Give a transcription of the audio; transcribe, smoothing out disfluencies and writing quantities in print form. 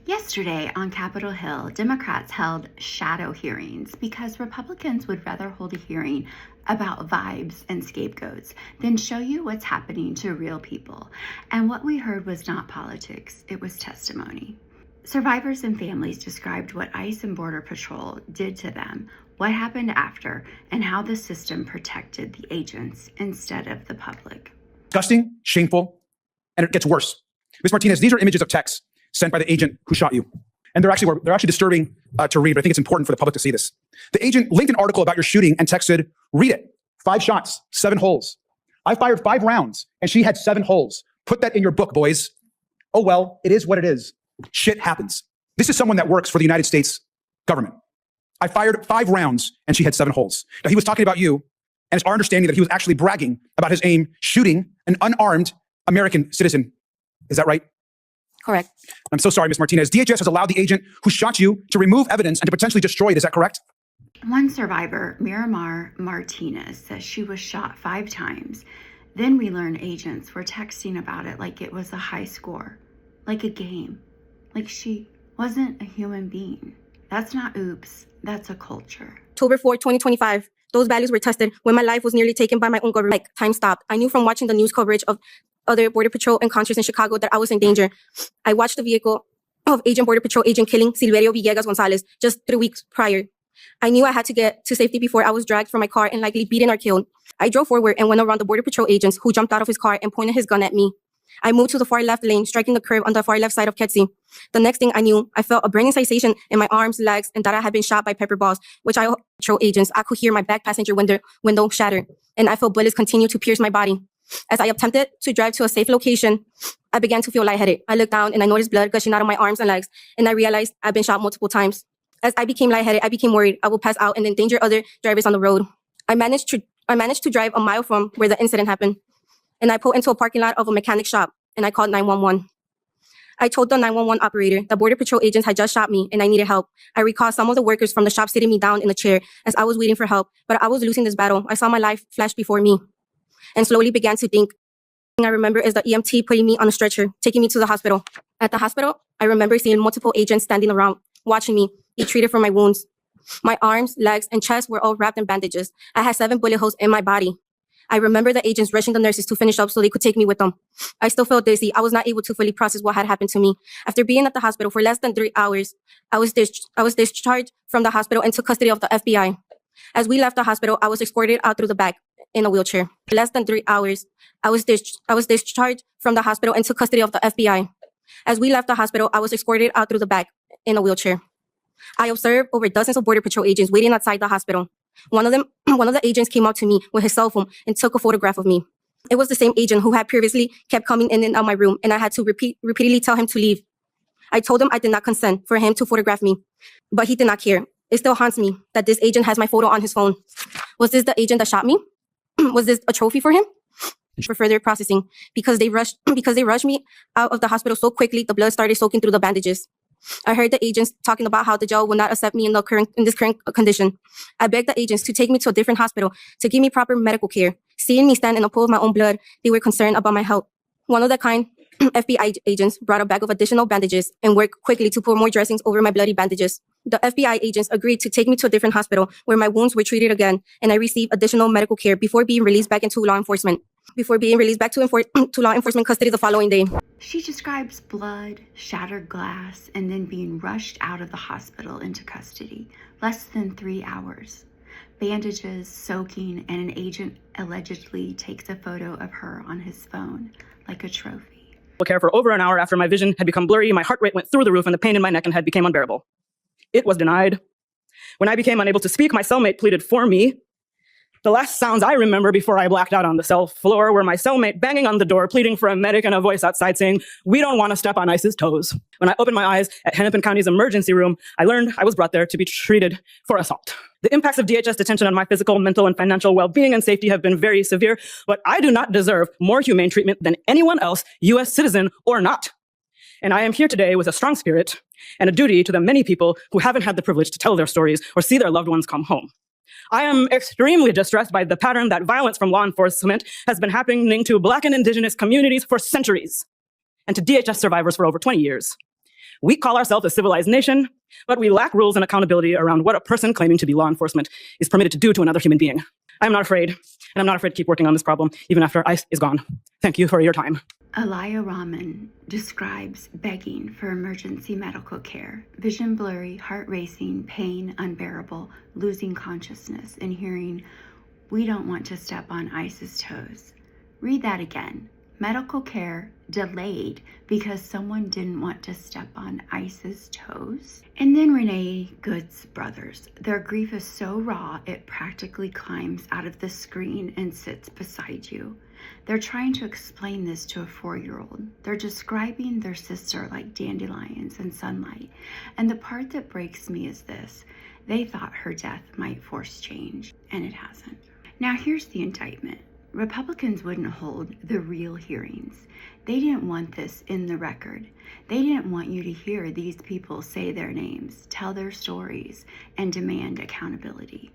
Yesterday on Capitol Hill, Democrats held shadow hearings because Republicans would rather hold a hearing about vibes and scapegoats than show you what's happening to real people. And what we heard was not politics, it was testimony. Survivors and families described what ICE and Border Patrol did to them, what happened after, and how the system protected the agents instead of the public. Disgusting, shameful, and it gets worse. Ms. Martinez, these are images of texts sent by the agent who shot you. And they're actually disturbing to read, but I think it's important for the public to see this. The agent linked an article about your shooting and texted, read it. 5 shots, 7 holes. I fired 5 rounds and she had 7 holes. Put that in your book, boys. Oh, well, it is what it is. Shit happens. This is someone that works for the United States government. I fired 5 rounds and she had 7 holes. Now, he was talking about you, and it's our understanding that he was actually bragging about his aim shooting an unarmed American citizen. Is that right? Correct. I'm so sorry, Ms. Martinez. DHS has allowed the agent who shot you to remove evidence and to potentially destroy it. Is that correct? One survivor, Mirimar Martinez, says she was shot 5 times. Then we learned agents were texting about it like it was a high score, like a game, like she wasn't a human being. That's not oops, that's a culture. October 4, 2025, those values were tested when my life was nearly taken by my own government. Like, time stopped. I knew from watching the news coverage of other Border Patrol encounters in Chicago that I was in danger. I watched the vehicle of Border Patrol agent killing Silverio Villegas Gonzalez just 3 weeks prior. I knew I had to get to safety before I was dragged from my car and likely beaten or killed. I drove forward and went around the Border Patrol agents who jumped out of his car and pointed his gun at me. I moved to the far left lane, striking the curb on the far left side of Ketsi. The next thing I knew, I felt a burning sensation in my arms, legs, and that I had been shot by pepper balls, which Patrol agents. I could hear my back passenger window shatter, and I felt bullets continue to pierce my body. As I attempted to drive to a safe location, I began to feel lightheaded. I looked down and I noticed blood gushing out of my arms and legs, and I realized I'd been shot multiple times. As I became lightheaded, I became worried I would pass out and endanger other drivers on the road. I managed to drive a mile from where the incident happened, and I pulled into a parking lot of a mechanic shop, and I called 911. I told the 911 operator that Border Patrol agents had just shot me and I needed help. I recall some of the workers from the shop sitting me down in a chair as I was waiting for help, but I was losing this battle. I saw my life flash before me and slowly began to think. I remember is the EMT putting me on a stretcher, taking me to the hospital. At the hospital, I remember seeing multiple agents standing around, watching me be treated for my wounds. My arms, legs, and chest were all wrapped in bandages. I had 7 bullet holes in my body. I remember the agents rushing the nurses to finish up so they could take me with them. I still felt dizzy. I was not able to fully process what had happened to me. After being at the hospital for less than 3 hours, I was discharged from the hospital and took custody of the FBI. As we left the hospital, I was escorted out through the back in a wheelchair. For less than 3 hours, I was discharged from the hospital and took custody of the FBI. As we left the hospital, I was escorted out through the back in a wheelchair. I observed over dozens of Border Patrol agents waiting outside the hospital. One of the agents came up to me with his cell phone and took a photograph of me. It was the same agent who had previously kept coming in and out my room, and I had to repeatedly tell him to leave. I told him I did not consent for him to photograph me, but he did not care. It still haunts me that this agent has my photo on his phone. Was this the agent that shot me? Was this a trophy for him? For further processing, because they rushed me out of the hospital so quickly, the blood started soaking through the bandages. I heard the agents talking about how the jail would not accept me in this current condition. I begged the agents to take me to a different hospital to give me proper medical care. Seeing me stand in a pool of my own blood, they were concerned about my health. One of the kind FBI agents brought a bag of additional bandages and worked quickly to pour more dressings over my bloody bandages. The FBI agents agreed to take me to a different hospital where my wounds were treated again, and I received additional medical care before being released back into law enforcement. Before being released back to law enforcement custody the following day. She describes blood, shattered glass, and then being rushed out of the hospital into custody. Less than 3 hours. Bandages, soaking, and an agent allegedly takes a photo of her on his phone like a trophy. Care for over an hour after my vision had become blurry, my heart rate went through the roof, and the pain in my neck and head became unbearable. It was denied. When I became unable to speak, my cellmate pleaded for me. The last sounds I remember before I blacked out on the cell floor were my cellmate banging on the door, pleading for a medic, and a voice outside saying, "We don't want to step on ICE's toes." When I opened my eyes at Hennepin County's emergency room, I learned I was brought there to be treated for assault. The impacts of DHS detention on my physical, mental, and financial well-being and safety have been very severe, but I do not deserve more humane treatment than anyone else, U.S. citizen or not. And I am here today with a strong spirit and a duty to the many people who haven't had the privilege to tell their stories or see their loved ones come home. I am extremely distressed by the pattern that violence from law enforcement has been happening to Black and Indigenous communities for centuries, and to DHS survivors for over 20 years. We call ourselves a civilized nation, but we lack rules and accountability around what a person claiming to be law enforcement is permitted to do to another human being. I'm not afraid, and I'm not afraid to keep working on this problem, even after ICE is gone. Thank you for your time. Aaliyah Ramen describes begging for emergency medical care, vision blurry, heart racing, pain unbearable, losing consciousness, and hearing, "We don't want to step on ICE's toes." Read that again. Medical care delayed because someone didn't want to step on ICE's toes. And then Renee Good's brothers. Their grief is so raw, it practically climbs out of the screen and sits beside you. They're trying to explain this to a 4-year-old. They're describing their sister like dandelions and sunlight. And the part that breaks me is this. They thought her death might force change, and it hasn't. Now here's the indictment. Republicans wouldn't hold the real hearings. They didn't want this in the record. They didn't want you to hear these people say their names, tell their stories, and demand accountability.